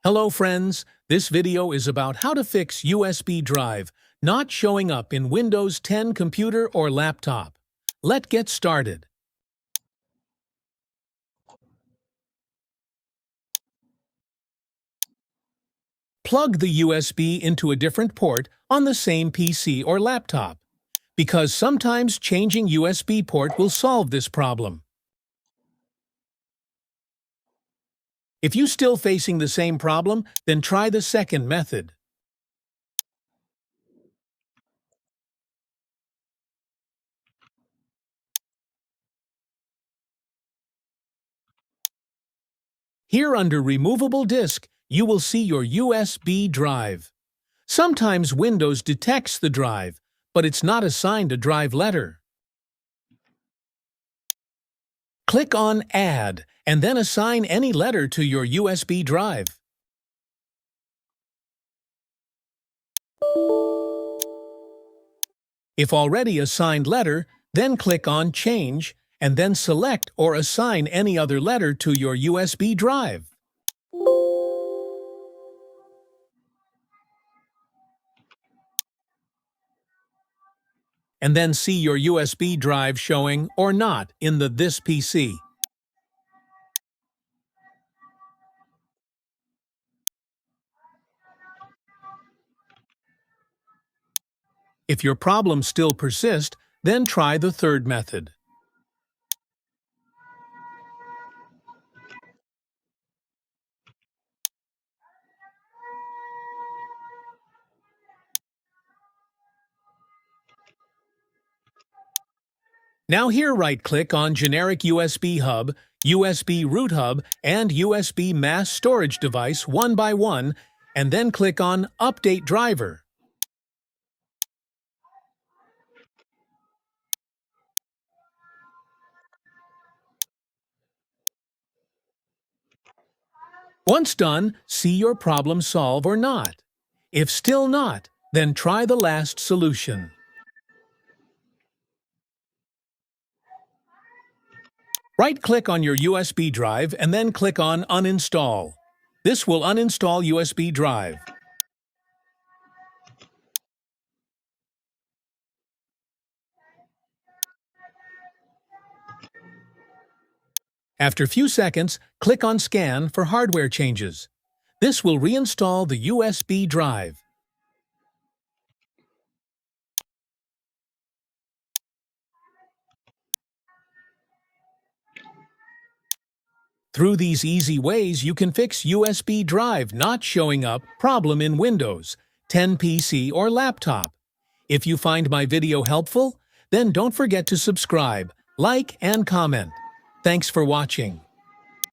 Hello friends, this video is about how to fix USB drive not showing up in Windows 10 computer or laptop. Let's get started. Plug the USB into a different port on the same PC or laptop, because sometimes changing USB port will solve this problem. If you're still facing the same problem, then try the second method. Here under Removable Disk, you will see your USB drive. Sometimes Windows detects the drive, but it's not assigned a drive letter. Click on Add and then assign any letter to your USB drive. If already assigned letter, then click on Change and then select or assign any other letter to your USB drive. And then see your USB drive showing or not in This PC. If your problem still persists, then try the third method. Now here right-click on Generic USB Hub, USB Root Hub, and USB Mass Storage Device one by one, and then click on Update Driver. Once done, see your problem solve or not. If still not, then try the last solution. Right-click on your USB drive and then click on Uninstall. This will uninstall USB drive. After a few seconds, click on Scan for hardware changes. This will reinstall the USB drive. Through these easy ways, you can fix USB drive not showing up problem in Windows 10 PC or laptop. If you find my video helpful, then don't forget to subscribe, like, and comment. Thanks for watching.